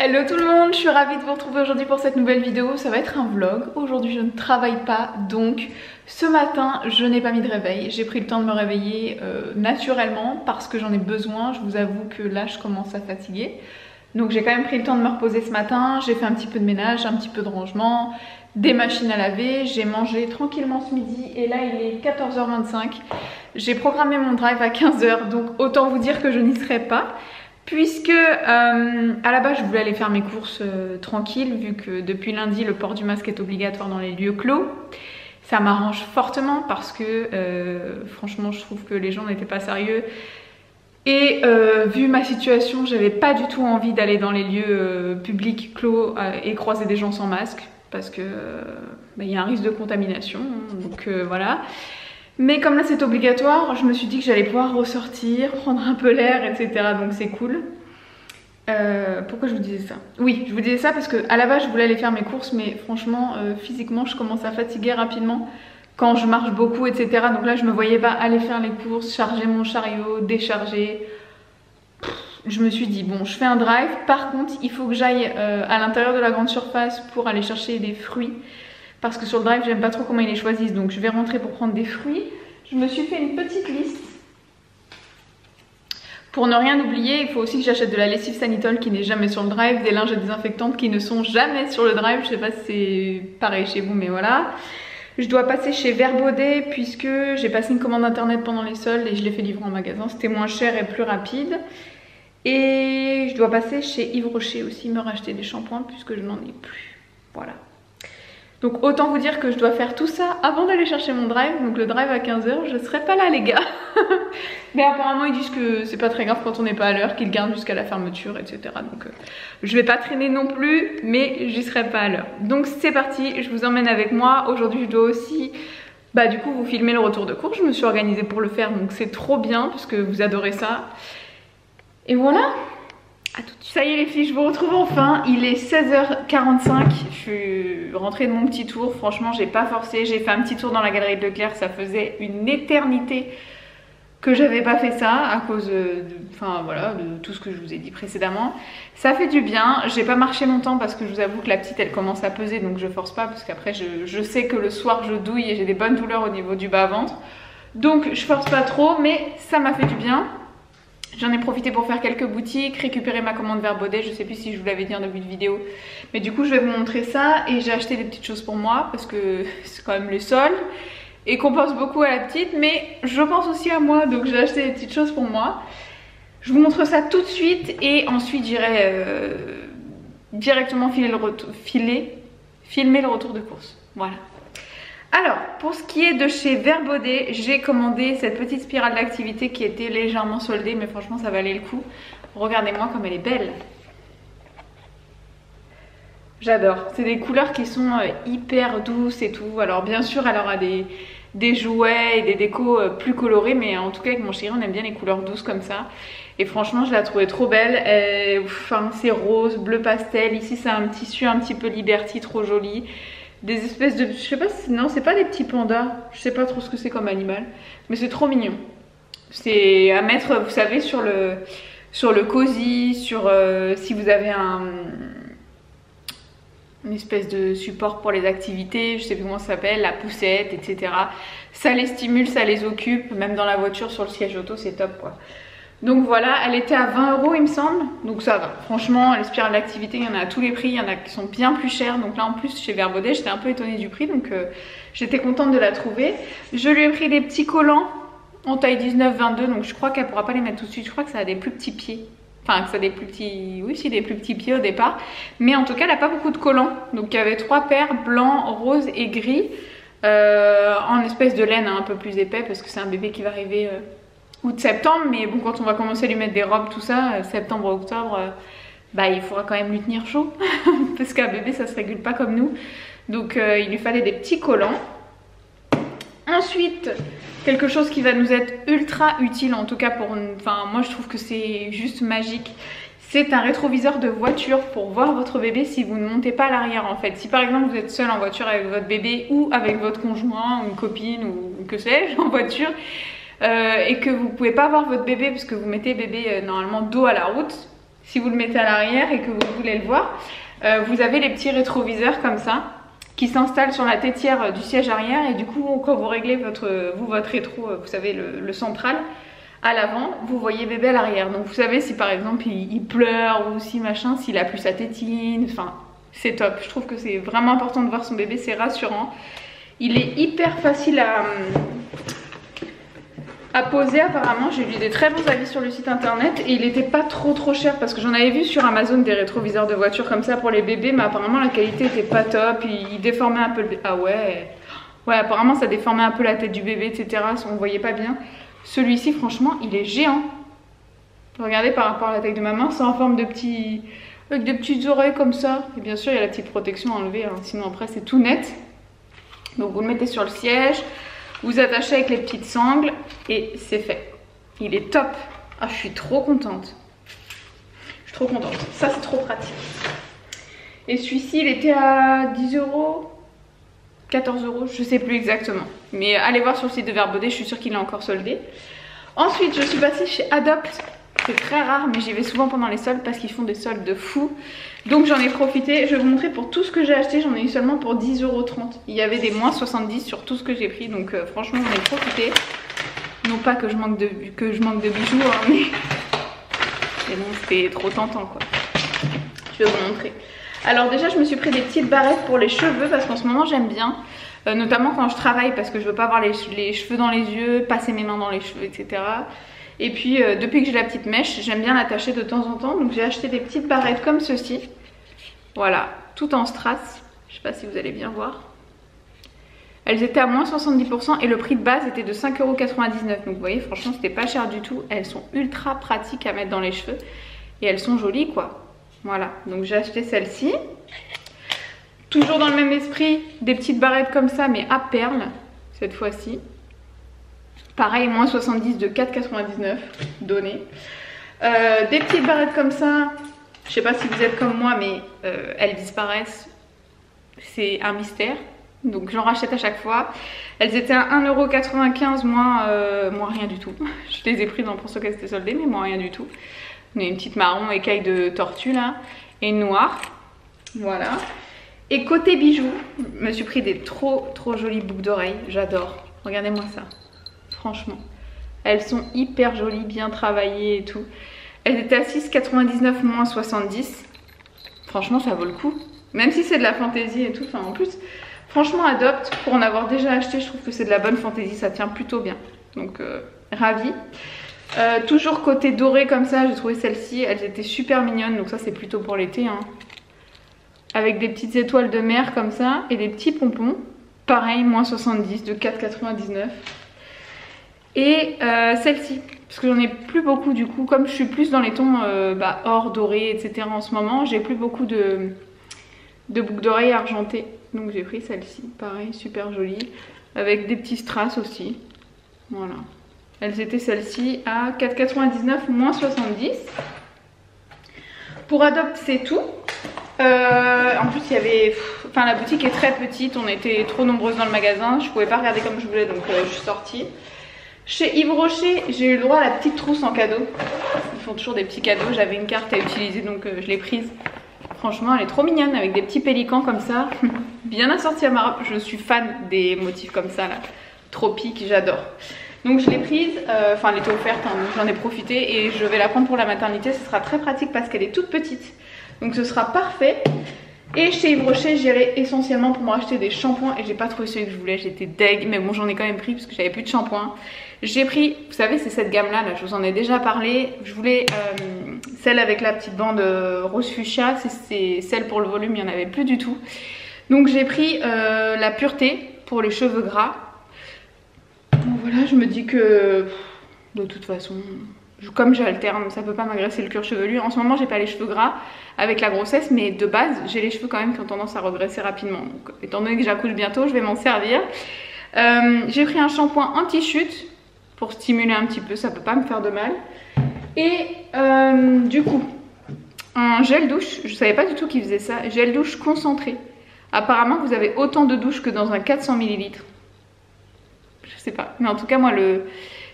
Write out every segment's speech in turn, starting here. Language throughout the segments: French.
Hello tout le monde, je suis ravie de vous retrouver aujourd'hui pour cette nouvelle vidéo. Ça va être un vlog. Aujourd'hui je ne travaille pas, donc ce matin je n'ai pas mis de réveil. J'ai pris le temps de me réveiller naturellement parce que j'en ai besoin. Je vous avoue que là je commence à fatiguer. Donc j'ai quand même pris le temps de me reposer ce matin. J'ai fait un petit peu de ménage, un petit peu de rangement, des machines à laver. J'ai mangé tranquillement ce midi et là il est 14h25. J'ai programmé mon drive à 15h, donc autant vous dire que je n'y serai pas. Puisque à la base je voulais aller faire mes courses tranquille, vu que depuis lundi le port du masque est obligatoire dans les lieux clos. Ça m'arrange fortement parce que franchement je trouve que les gens n'étaient pas sérieux. Et vu ma situation, j'avais pas du tout envie d'aller dans les lieux publics clos et croiser des gens sans masque. Parce que y a un risque de contamination, donc voilà. Mais comme là c'est obligatoire, je me suis dit que j'allais pouvoir ressortir, prendre un peu l'air, etc. Donc c'est cool. Pourquoi je vous disais ça? Oui, je vous disais ça parce que à la base je voulais aller faire mes courses, mais franchement physiquement je commence à fatiguer rapidement quand je marche beaucoup, etc. Donc là je me voyais pas aller faire les courses, charger mon chariot, décharger. Je me suis dit bon, je fais un drive. Par contre il faut que j'aille à l'intérieur de la grande surface pour aller chercher des fruits. Parce que sur le drive, j'aime pas trop comment ils les choisissent. Donc je vais rentrer pour prendre des fruits. Je me suis fait une petite liste. Pour ne rien oublier, il faut aussi que j'achète de la lessive Sanitol qui n'est jamais sur le drive. Des linges désinfectantes qui ne sont jamais sur le drive. Je sais pas si c'est pareil chez vous, mais voilà. Je dois passer chez Verbaudet puisque j'ai passé une commande internet pendant les soldes et je l'ai fait livrer en magasin. C'était moins cher et plus rapide. Et je dois passer chez Yves Rocher aussi, me racheter des shampoings puisque je n'en ai plus. Voilà. Donc autant vous dire que je dois faire tout ça avant d'aller chercher mon drive. Donc le drive à 15h, je serai pas là les gars. Mais apparemment ils disent que c'est pas très grave quand on n'est pas à l'heure, qu'ils gardent jusqu'à la fermeture, etc. Donc je vais pas traîner non plus, mais j'y serai pas à l'heure. Donc c'est parti, je vous emmène avec moi. Aujourd'hui je dois aussi du coup vous filmer le retour de cours. Je me suis organisée pour le faire, donc c'est trop bien parce que vous adorez ça. Et voilà. À tout de suite. Ça y est les filles, je vous retrouve enfin. Il est 16h45. Je suis rentrée de mon petit tour. Franchement, j'ai pas forcé. J'ai fait un petit tour dans la galerie de Leclerc. Ça faisait une éternité que j'avais pas fait ça à cause de tout ce que je vous ai dit précédemment. Ça fait du bien. J'ai pas marché longtemps parce que je vous avoue que la petite elle commence à peser, donc je force pas parce qu'après je sais que le soir je douille et j'ai des bonnes douleurs au niveau du bas-ventre. Donc je force pas trop, mais ça m'a fait du bien. J'en ai profité pour faire quelques boutiques, récupérer ma commande Verbaudet, je sais plus si je vous l'avais dit en début de vidéo. Mais du coup je vais vous montrer ça et j'ai acheté des petites choses pour moi parce que c'est quand même les soldes. Et qu'on pense beaucoup à la petite, mais je pense aussi à moi, donc j'ai acheté des petites choses pour moi. Je vous montre ça tout de suite et ensuite j'irai directement filmer le retour de course. Voilà. Alors, pour ce qui est de chez Verbaudet, j'ai commandé cette petite spirale d'activité qui était légèrement soldée, mais franchement ça valait le coup. Regardez-moi comme elle est belle. J'adore. C'est des couleurs qui sont hyper douces et tout. Alors bien sûr, elle aura des jouets et des décos plus colorés, mais en tout cas avec mon chéri, on aime bien les couleurs douces comme ça. Et franchement, je la trouvais trop belle. C'est rose, bleu pastel. Ici, c'est un tissu un petit peu Liberty, trop joli. Des espèces de... Je sais pas si... Non, c'est pas des petits pandas. Je sais pas trop ce que c'est comme animal. Mais c'est trop mignon. C'est à mettre, vous savez, sur le cosy, si vous avez une espèce de support pour les activités, je sais plus comment ça s'appelle, la poussette, etc. Ça les stimule, ça les occupe. Même dans la voiture, sur le siège auto, c'est top quoi. Donc voilà, elle était à 20 € il me semble, donc ça va. Franchement, les spirales d'activité, il y en a à tous les prix, il y en a qui sont bien plus chères. Donc là en plus chez Verbaudet, j'étais un peu étonnée du prix, donc j'étais contente de la trouver. Je lui ai pris des petits collants en taille 19-22, donc je crois qu'elle pourra pas les mettre tout de suite. Je crois que ça a des plus petits pieds. Enfin, que ça a des plus petits... Oui, si, des plus petits pieds au départ. Mais en tout cas, elle n'a pas beaucoup de collants. Donc il y avait 3 paires, blanc, rose et gris. En espèce de laine un peu plus épais, parce que c'est un bébé qui va arriver... août-septembre, mais bon, quand on va commencer à lui mettre des robes, tout ça, septembre-octobre, il faudra quand même lui tenir chaud parce qu'un bébé ça se régule pas comme nous, donc il lui fallait des petits collants. Ensuite, quelque chose qui va nous être ultra utile, en tout cas moi je trouve que c'est juste magique, c'est un rétroviseur de voiture pour voir votre bébé si vous ne montez pas à l'arrière en fait. Si par exemple vous êtes seul en voiture avec votre bébé ou avec votre conjoint ou une copine ou que sais-je en voiture, et que vous pouvez pas voir votre bébé parce que vous mettez bébé normalement dos à la route, si vous le mettez à l'arrière et que vous voulez le voir, vous avez les petits rétroviseurs comme ça qui s'installent sur la tétière du siège arrière et du coup quand vous réglez votre rétro, vous savez le central à l'avant, vous voyez bébé à l'arrière. Donc vous savez si par exemple il pleure ou si machin, s'il a plus sa tétine, enfin c'est top. Je trouve que c'est vraiment important de voir son bébé, c'est rassurant. Il est hyper facile à poser apparemment, j'ai lu des très bons avis sur le site internet et il n'était pas trop cher parce que j'en avais vu sur Amazon des rétroviseurs de voiture comme ça pour les bébés, mais apparemment la qualité était pas top, il déformait un peu le... Ah ouais, apparemment ça déformait un peu la tête du bébé, etc. On voyait pas bien. Celui-ci franchement il est géant. Regardez par rapport à la taille de ma main, c'est en forme de petits... avec des petites oreilles comme ça. Et bien sûr il y a la petite protection à enlever, hein. Sinon après c'est tout net. Donc vous le mettez sur le siège. Vous attachez avec les petites sangles et c'est fait. Il est top. Ah, je suis trop contente. Je suis trop contente. Ça, c'est trop pratique. Et celui-ci, il était à 10 €, 14 €, je sais plus exactement. Mais allez voir sur le site de Verbaudet, je suis sûre qu'il est encore soldé. Ensuite, je suis passée chez Adopt. C'est très rare, mais j'y vais souvent pendant les soldes parce qu'ils font des soldes de fou. Donc j'en ai profité. Je vais vous montrer pour tout ce que j'ai acheté. J'en ai eu seulement pour 10,30 €. Il y avait des moins 70 sur tout ce que j'ai pris. Donc franchement, j'en ai profité. Non pas que je manque de bijoux, hein, mais bon, c'était trop tentant quoi. Je vais vous montrer. Alors déjà, je me suis pris des petites barrettes pour les cheveux parce qu'en ce moment, j'aime bien. Notamment quand je travaille parce que je veux pas avoir les cheveux dans les yeux, passer mes mains dans les cheveux, etc. Et puis depuis que j'ai la petite mèche, j'aime bien l'attacher de temps en temps. Donc j'ai acheté des petites barrettes comme ceci. Voilà, tout en strass. Je sais pas si vous allez bien voir. Elles étaient à moins 70% et le prix de base était de 5,99 €. Donc vous voyez, franchement, c'était pas cher du tout. Elles sont ultra pratiques à mettre dans les cheveux. Et elles sont jolies quoi. Voilà, donc j'ai acheté celle-ci. Toujours dans le même esprit, des petites barrettes comme ça mais à perles cette fois-ci. Pareil, moins 70 de 4,99 donné. Des petites barrettes comme ça, je sais pas si vous êtes comme moi, mais elles disparaissent. C'est un mystère. Donc j'en rachète à chaque fois. Elles étaient à 1,95 €, moins rien du tout. Je les ai prises en pensant qu'elles étaient soldées, mais moins rien du tout. On a une petite marron écaille de tortue là, et une noire. Voilà. Et côté bijoux, je me suis pris des trop jolies boucles d'oreilles. J'adore. Regardez-moi ça. Franchement, elles sont hyper jolies, bien travaillées et tout. Elles étaient à 6,99 moins 70. Franchement, ça vaut le coup. Même si c'est de la fantaisie et tout. Enfin, en plus, franchement, Adopt, pour en avoir déjà acheté, je trouve que c'est de la bonne fantaisie. Ça tient plutôt bien. Donc, ravie. Toujours côté doré comme ça, j'ai trouvé celles-ci. Elles étaient super mignonnes. Donc ça, c'est plutôt pour l'été. Hein. Avec des petites étoiles de mer comme ça. Et des petits pompons. Pareil, moins 70 de 4,99. Et celle-ci, parce que j'en ai plus beaucoup du coup, comme je suis plus dans les tons or, doré, etc. en ce moment, j'ai plus beaucoup de boucles d'oreilles argentées. Donc j'ai pris celle-ci, pareil, super jolie, avec des petits strass aussi. Voilà. Elles étaient celles-ci à 4,99 moins 70. Pour Adopt, c'est tout. En plus, il y avait... Enfin, la boutique est très petite, on était trop nombreuses dans le magasin, je pouvais pas regarder comme je voulais, donc je suis sortie. Chez Yves Rocher, j'ai eu le droit à la petite trousse en cadeau. Ils font toujours des petits cadeaux. J'avais une carte à utiliser donc je l'ai prise. Franchement, elle est trop mignonne avec des petits pélicans comme ça. Bien assortie à ma robe. Je suis fan des motifs comme ça là. Tropiques, j'adore. Donc je l'ai prise. Enfin, elle était offerte, hein, donc j'en ai profité. Et je vais la prendre pour la maternité. Ce sera très pratique parce qu'elle est toute petite. Donc ce sera parfait. Et chez Yves Rocher, j'irai essentiellement pour me racheter des shampoings. Et j'ai pas trouvé celui que je voulais, j'étais deg. Mais bon, j'en ai quand même pris parce que j'avais plus de shampoing. J'ai pris, vous savez, c'est cette gamme là, je vous en ai déjà parlé. Je voulais celle avec la petite bande rose fuchsia. C'est celle pour le volume, il n'y en avait plus du tout. Donc j'ai pris la pureté pour les cheveux gras. Donc voilà, je me dis que de toute façon... Comme j'alterne, ça peut pas m'agresser le cuir chevelu. En ce moment, j'ai pas les cheveux gras avec la grossesse, mais de base, j'ai les cheveux quand même qui ont tendance à regresser rapidement. Donc, étant donné que j'accouche bientôt, je vais m'en servir. J'ai pris un shampoing anti-chute pour stimuler un petit peu, ça peut pas me faire de mal. Et du coup, un gel douche, je savais pas du tout qu'il faisait ça, gel douche concentré. Apparemment, vous avez autant de douche que dans un 400 ml. Je sais pas, mais en tout cas, moi,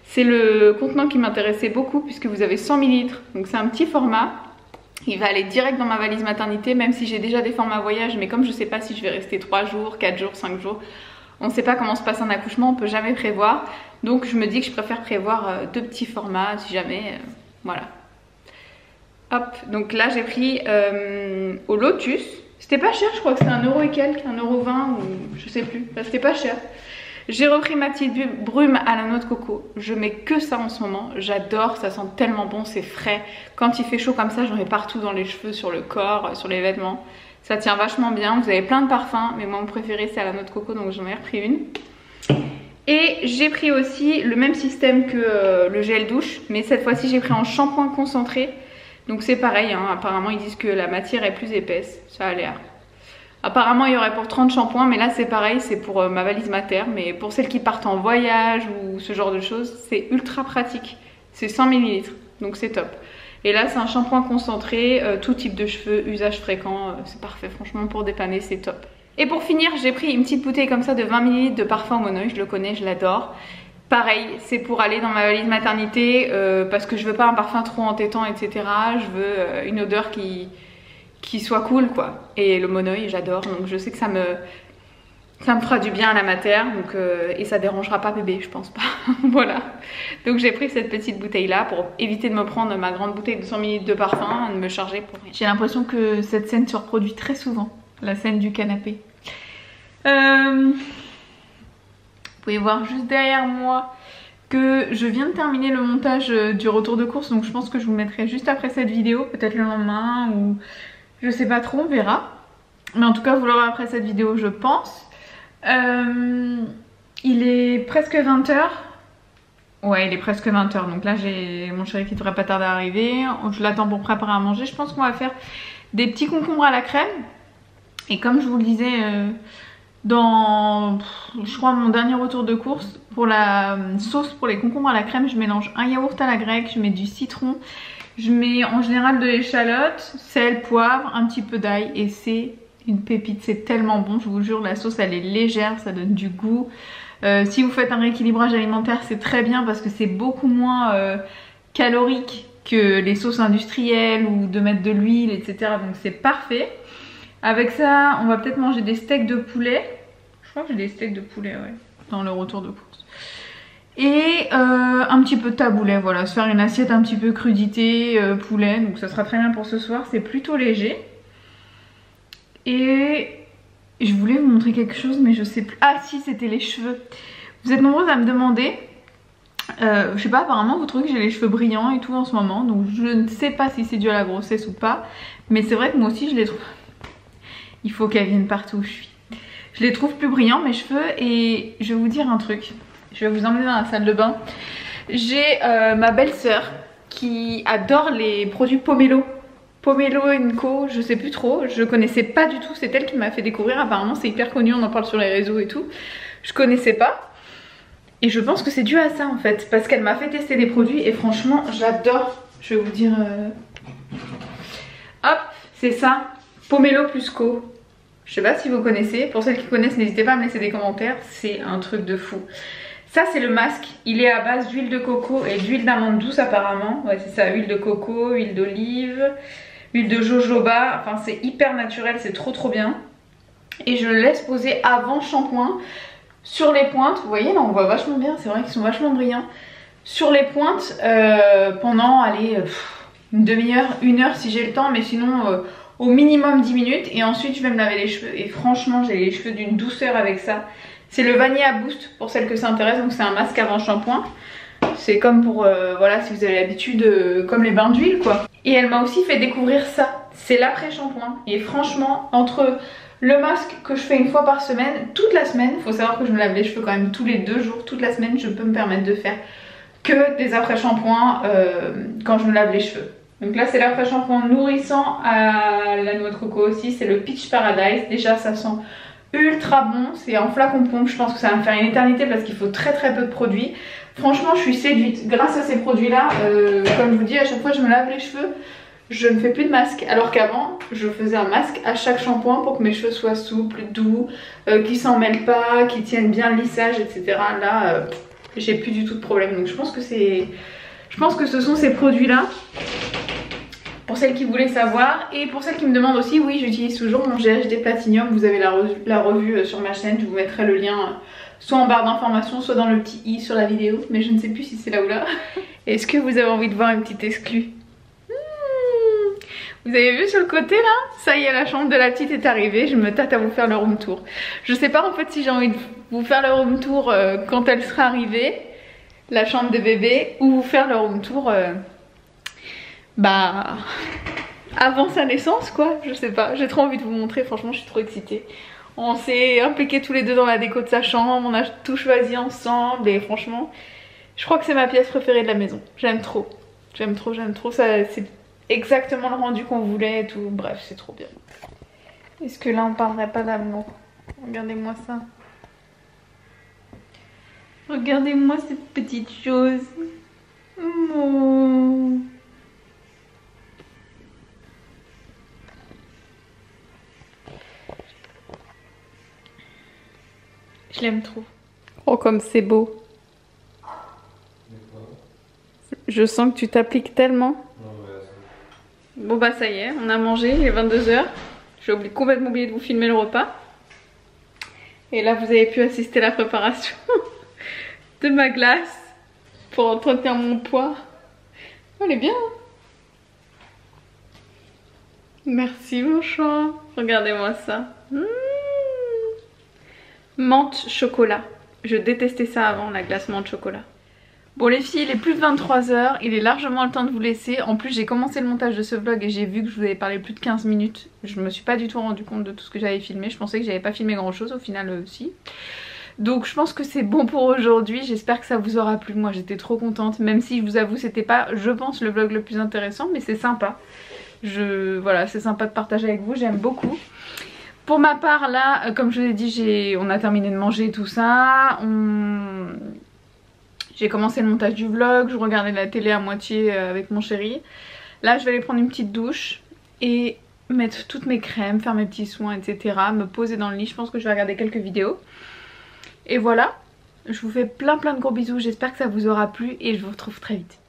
c'est le contenant qui m'intéressait beaucoup puisque vous avez 100 ml, donc c'est un petit format. Il va aller direct dans ma valise maternité, même si j'ai déjà des formats voyage, mais comme je sais pas si je vais rester 3 jours, 4 jours, 5 jours, on ne sait pas comment se passe un accouchement, on peut jamais prévoir. Donc je me dis que je préfère prévoir 2 petits formats si jamais, voilà. Hop, donc là j'ai pris au Lotus. C'était pas cher, je crois que c'était 1 euro et quelques, 1,20 € ou je sais plus. Là c'était pas cher. J'ai repris ma petite brume à la noix de coco. Je mets que ça en ce moment. J'adore, ça sent tellement bon, c'est frais. Quand il fait chaud comme ça, j'en mets partout dans les cheveux, sur le corps, sur les vêtements. Ça tient vachement bien. Vous avez plein de parfums, mais moi mon préféré c'est à la noix de coco, donc j'en ai repris une. Et j'ai pris aussi le même système que le gel douche, mais cette fois-ci j'ai pris en shampoing concentré. Donc c'est pareil, hein. Apparemment ils disent que la matière est plus épaisse. Ça a l'air. Apparemment il y aurait pour 30 shampoings, mais là c'est pareil, c'est pour ma valise mater. Mais pour celles qui partent en voyage ou ce genre de choses, c'est ultra pratique. C'est 100 ml, donc c'est top. Et là c'est un shampoing concentré, tout type de cheveux, usage fréquent, c'est parfait, franchement pour dépanner c'est top. Et pour finir j'ai pris une petite bouteille comme ça de 20 ml de parfum Monoi, je le connais, je l'adore. Pareil, c'est pour aller dans ma valise maternité, parce que je veux pas un parfum trop entêtant, etc. Je veux une odeur qui soit cool quoi. Et le Monoi j'adore, donc je sais que ça me fera du bien à la mater, donc, et ça dérangera pas bébé, je pense pas. Voilà, donc j'ai pris cette petite bouteille là pour éviter de me prendre ma grande bouteille de 100 ml de parfum, de me charger pour rien. J'ai l'impression que cette scène se reproduit très souvent, la scène du canapé. Vous pouvez voir juste derrière moi que je viens de terminer le montage du retour de course, donc je pense que je vous le mettrai juste après cette vidéo, peut-être le lendemain ou je sais pas trop, on verra. Mais en tout cas vous l'aurez après cette vidéo je pense. Il est presque 20 h. Ouais, il est presque 20 h, donc là j'ai mon chéri qui devrait pas tarder à arriver. Je l'attends pour préparer à manger. Je pense qu'on va faire des petits concombres à la crème. Et comme je vous le disais dans, je crois, mon dernier retour de course, pour la sauce pour les concombres à la crème, je mélange un yaourt à la grecque, je mets du citron, je mets en général de l'échalote, sel, poivre, un petit peu d'ail et c'est une pépite, c'est tellement bon, je vous jure, la sauce elle est légère, ça donne du goût. Si vous faites un rééquilibrage alimentaire c'est très bien parce que c'est beaucoup moins calorique que les sauces industrielles ou de mettre de l'huile, etc. Donc c'est parfait. Avec ça on va peut-être manger des steaks de poulet. Je crois que j'ai des steaks de poulet, ouais, dans le retour de course. Et un petit peu de taboulet, voilà, se faire une assiette un petit peu crudité, poulet, donc ça sera très bien pour ce soir, c'est plutôt léger. Et je voulais vous montrer quelque chose mais je sais plus, ah si, c'était les cheveux. Vous êtes nombreuses à me demander, je sais pas, apparemment vous trouvez que j'ai les cheveux brillants et tout en ce moment, donc je ne sais pas si c'est dû à la grossesse ou pas, mais c'est vrai que moi aussi je les trouve, il faut qu'elles viennent partout où je suis. Je les trouve plus brillants mes cheveux et je vais vous dire un truc. Je vais vous emmener dans la salle de bain. J'ai ma belle-sœur qui adore les produits Pomelo. Pomelo & Co, je sais plus trop, je connaissais pas du tout, c'est elle qui m'a fait découvrir, apparemment c'est hyper connu, on en parle sur les réseaux et tout. Je connaissais pas. Et je pense que c'est dû à ça en fait, parce qu'elle m'a fait tester des produits et franchement j'adore. Je vais vous dire... Hop, c'est ça, Pomelo + Co. Je sais pas si vous connaissez, pour celles qui connaissent n'hésitez pas à me laisser des commentaires, c'est un truc de fou. Ça c'est le masque, il est à base d'huile de coco et d'huile d'amande douce apparemment. Ouais c'est ça, huile de coco, huile d'olive, huile de jojoba, enfin c'est hyper naturel, c'est trop bien. Et je le laisse poser avant shampoing sur les pointes, vous voyez là on voit vachement bien, c'est vrai qu'ils sont vachement brillants. Sur les pointes pendant, allez, une demi-heure, 1 heure si j'ai le temps, mais sinon au minimum 10 minutes. Et ensuite je vais me laver les cheveux et franchement j'ai les cheveux d'une douceur avec ça. C'est le Vanilla Boost pour celles que ça intéresse, donc c'est un masque avant shampoing. C'est comme pour, voilà, si vous avez l'habitude, comme les bains d'huile quoi. Et elle m'a aussi fait découvrir ça, c'est l'après shampoing. Et franchement, entre le masque que je fais une fois par semaine, toute la semaine, faut savoir que je me lave les cheveux quand même tous les 2 jours, toute la semaine, je peux me permettre de faire que des après shampoings quand je me lave les cheveux. Donc là c'est l'après shampoing nourrissant à la noix de coco aussi, c'est le Peach Paradise. Déjà ça sent ultra bon, c'est en flacon pompe, je pense que ça va me faire une éternité parce qu'il faut très peu de produits. Franchement je suis séduite grâce à ces produits là, comme je vous dis à chaque fois que je me lave les cheveux, je ne fais plus de masque. Alors qu'avant je faisais un masque à chaque shampoing pour que mes cheveux soient souples, doux, qu'ils s'en mêlent pas, qu'ils tiennent bien le lissage, etc. Là j'ai plus du tout de problème, donc je pense que ce sont ces produits là Pour celles qui voulaient savoir et pour celles qui me demandent aussi, oui j'utilise toujours mon GHD Platinum, vous avez la revue sur ma chaîne, je vous mettrai le lien soit en barre d'informations, soit dans le petit i sur la vidéo, mais je ne sais plus si c'est là ou là. Est-ce que vous avez envie de voir une petite exclue? Vous avez vu sur le côté là? Ça y est, la chambre de la petite est arrivée, je me tâte à vous faire le room tour. Je sais pas en fait si j'ai envie de vous faire le room tour quand elle sera arrivée, la chambre de bébé, ou vous faire le room tour bah avant sa naissance quoi, je sais pas, j'ai trop envie de vous montrer, franchement je suis trop excitée. On s'est impliqués tous les deux dans la déco de sa chambre, on a tout choisi ensemble et franchement je crois que c'est ma pièce préférée de la maison. J'aime trop, j'aime trop, ça c'est exactement le rendu qu'on voulait et tout, bref c'est trop bien. Est-ce que là on parlerait pas d'amour? Regardez-moi ça. Regardez-moi cette petite chose. Oh. Je l'aime trop. Oh comme c'est beau. Je sens que tu t'appliques tellement. Bon bah ça y est, on a mangé, il est 22 h. J'ai complètement oublié de vous filmer le repas. Et là vous avez pu assister à la préparation de ma glace pour entretenir mon poids. Oh, elle est bien hein. Merci mon chat. Regardez-moi ça. Menthe chocolat. Je détestais ça avant, la glace menthe chocolat. Bon les filles, il est plus de 23 h, il est largement le temps de vous laisser. En plus j'ai commencé le montage de ce vlog et j'ai vu que je vous avais parlé plus de 15 minutes. Je me suis pas du tout rendu compte de tout ce que j'avais filmé. Je pensais que j'avais pas filmé grand chose, au final si. Donc je pense que c'est bon pour aujourd'hui, j'espère que ça vous aura plu. Moi j'étais trop contente, même si je vous avoue c'était pas, je pense, le vlog le plus intéressant, mais c'est sympa. Voilà, c'est sympa de partager avec vous, j'aime beaucoup. Pour ma part là, comme je vous l'ai dit, on a terminé de manger tout ça. J'ai commencé le montage du vlog, je regardais la télé à moitié avec mon chéri. Là je vais aller prendre une petite douche et mettre toutes mes crèmes, faire mes petits soins etc. Me poser dans le lit, je pense que je vais regarder quelques vidéos. Et voilà, je vous fais plein de gros bisous, j'espère que ça vous aura plu et je vous retrouve très vite.